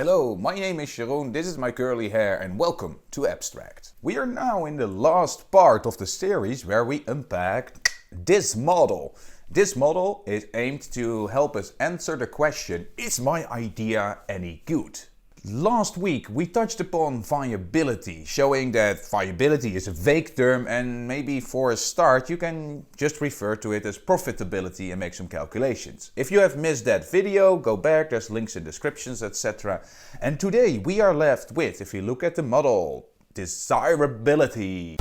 Hello, my name is Jeroen, this is my curly hair and welcome to Abstract. We are now in the last part of the series where we unpack this model. This model is aimed to help us answer the question, is my idea any good? Last week we touched upon viability, showing that viability is a vague term and maybe for a start you can just refer to it as profitability and make some calculations. If you have missed that video, go back, there's links in descriptions, etc. And today we are left with, if you look at the model, desirability.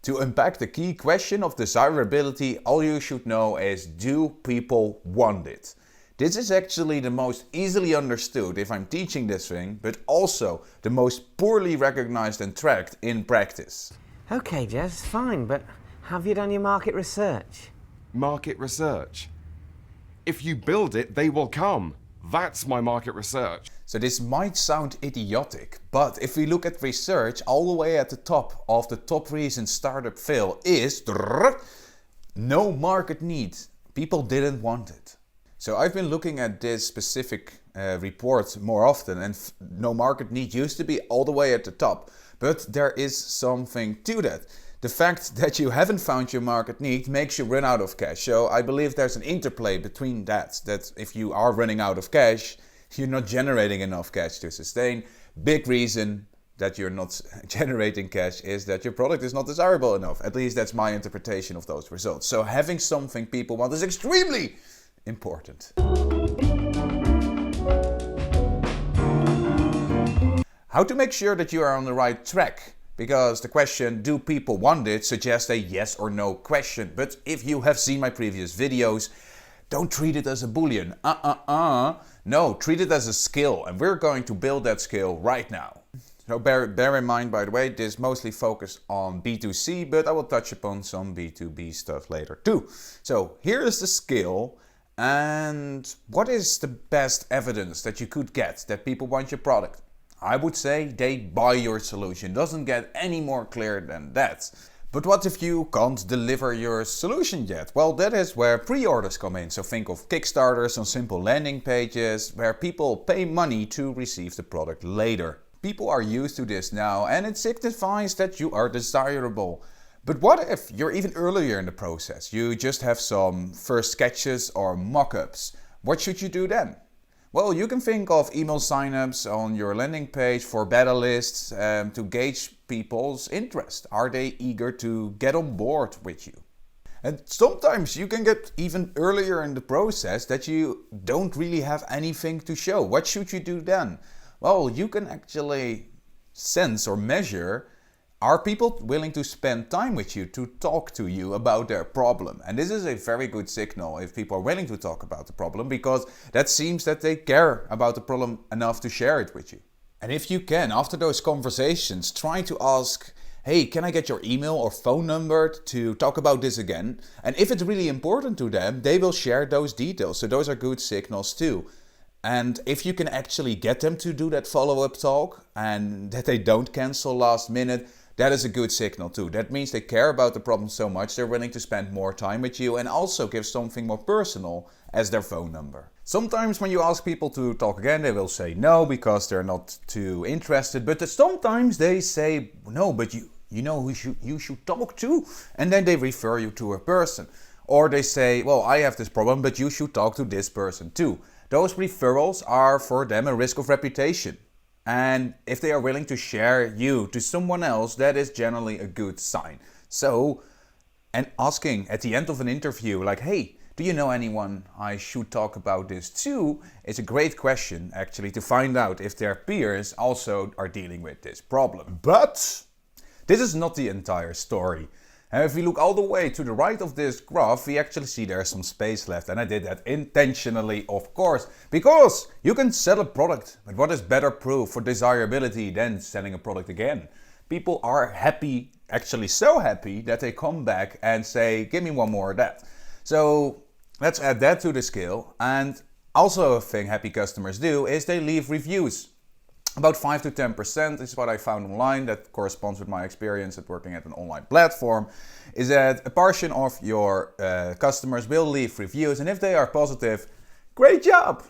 To unpack the key question of desirability, all you should know is, do people want it? This is actually the most easily understood if I'm teaching this thing, but also the most poorly recognized and tracked in practice. Okay, Jez, fine, but have you done your market research? Market research? If you build it, they will come. That's my market research. So this might sound idiotic, but if we look at research, all the way at the top of the top reasons startup fail is no market need. People didn't want it. So I've been looking at this specific report more often, and no market need used to be all the way at the top. But there is something to that. The fact that you haven't found your market need makes you run out of cash. So I believe there's an interplay between that if you are running out of cash, you're not generating enough cash to sustain. Big reason that you're not generating cash is that your product is not desirable enough. At least that's my interpretation of those results. So having something people want is extremely important. How to make sure that you are on the right track? Because the question, do people want it, suggests a yes or no question. But if you have seen my previous videos, don't treat it as a boolean. No, treat it as a skill, and we're going to build that skill right now. So bear in mind, by the way, this mostly focused on B2C, but I will touch upon some B2B stuff later too. So here is the skill. And what is the best evidence that you could get that people want your product? I would say they buy your solution. Doesn't get any more clear than that. But what if you can't deliver your solution yet? Well, that is where pre-orders come in. So think of Kickstarters on simple landing pages where people pay money to receive the product later. People are used to this now and it signifies that you are desirable. But what if you're even earlier in the process? You just have some first sketches or mock-ups. What should you do then? Well, you can think of email signups on your landing page for beta lists to gauge people's interest. Are they eager to get on board with you? And sometimes you can get even earlier in the process that you don't really have anything to show. What should you do then? Well, you can actually sense or measure, are people willing to spend time with you to talk to you about their problem? And this is a very good signal if people are willing to talk about the problem, because that seems that they care about the problem enough to share it with you. And if you can, after those conversations, try to ask, hey, can I get your email or phone number to talk about this again? And if it's really important to them, they will share those details. So those are good signals too. And if you can actually get them to do that follow-up talk and that they don't cancel last minute, that is a good signal too. That means they care about the problem so much they're willing to spend more time with you and also give something more personal as their phone number. Sometimes when you ask people to talk again, they will say no because they're not too interested. But sometimes they say no, but you know who you should talk to, and then they refer you to a person. Or they say, well, I have this problem, but you should talk to this person too. Those referrals are for them a risk of reputation. And if they are willing to share you to someone else, that is generally a good sign. So, and asking at the end of an interview, like, hey, do you know anyone I should talk about this to? Is a great question, actually, to find out if their peers also are dealing with this problem. But this is not the entire story. And if we look all the way to the right of this graph, we actually see there's some space left. And I did that intentionally, of course, because you can sell a product. But what is better proof for desirability than selling a product again? People are happy, actually so happy, that they come back and say, give me one more of that. So let's add that to the scale. And also a thing happy customers do is they leave reviews. About 5 to 10% is what I found online, that corresponds with my experience at working at an online platform, is that a portion of your customers will leave reviews, and if they are positive, Great job!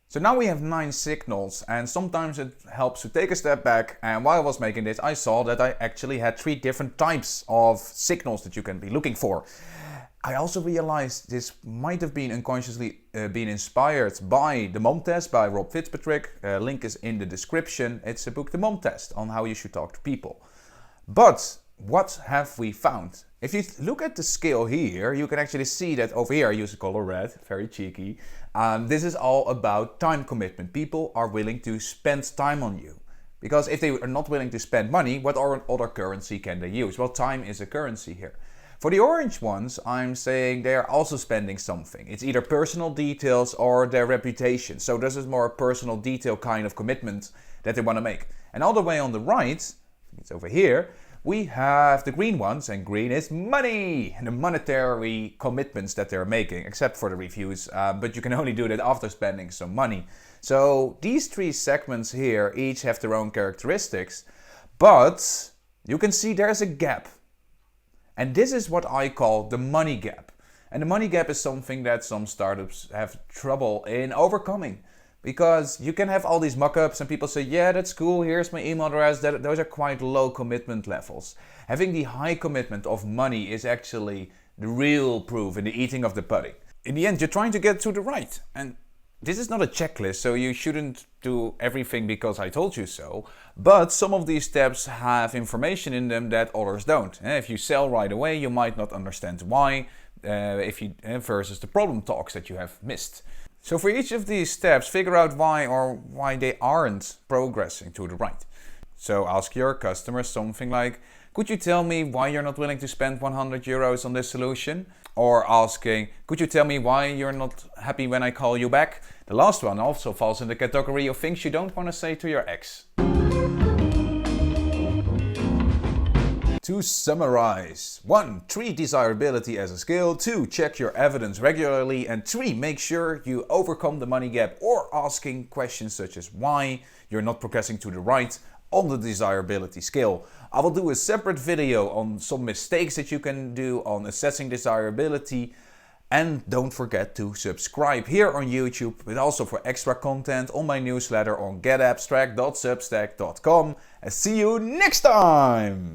So now we have 9 signals, and sometimes it helps to take a step back, and while I was making this I saw that I actually had 3 different types of signals that you can be looking for. I also realized this might have been unconsciously been inspired by the Mom Test by Rob Fitzpatrick. Link is in the description. It's a book, The Mom Test, on how you should talk to people. But what have we found? If you look at the scale here, you can actually see that over here I use the color red, very cheeky. This is all about time commitment. People are willing to spend time on you. Because if they are not willing to spend money, what other currency can they use? Well, time is a currency here. For the orange ones, I'm saying they are also spending something. It's either personal details or their reputation. So this is more a personal detail kind of commitment that they want to make. And all the way on the right, it's over here, we have the green ones, and green is money, and the monetary commitments that they're making, except for the reviews, but you can only do that after spending some money. So these 3 segments here each have their own characteristics, but you can see there's a gap. And this is what I call the money gap. And the money gap is something that some startups have trouble in overcoming. Because you can have all these mock-ups and people say, yeah, that's cool, here's my email address. Those are quite low commitment levels. Having the high commitment of money is actually the real proof in the eating of the pudding. In the end, you're trying to get to the right. And this is not a checklist, so you shouldn't do everything because I told you so. But some of these steps have information in them that others don't. If you sell right away, you might not understand why, versus the problem talks that you have missed. So for each of these steps, figure out why they aren't progressing to the right. So ask your customer something like, could you tell me why you're not willing to spend 100 euros on this solution? Or asking, could you tell me why you're not happy when I call you back? The last one also falls in the category of things you don't want to say to your ex. To summarize: 1. Treat desirability as a skill. 2. Check your evidence regularly. And 3. Make sure you overcome the money gap or asking questions such as why you're not progressing to the right on the desirability scale. I will do a separate video on some mistakes that you can do on assessing desirability. And don't forget to subscribe here on YouTube, but also for extra content on my newsletter on getabstract.substack.com. And see you next time!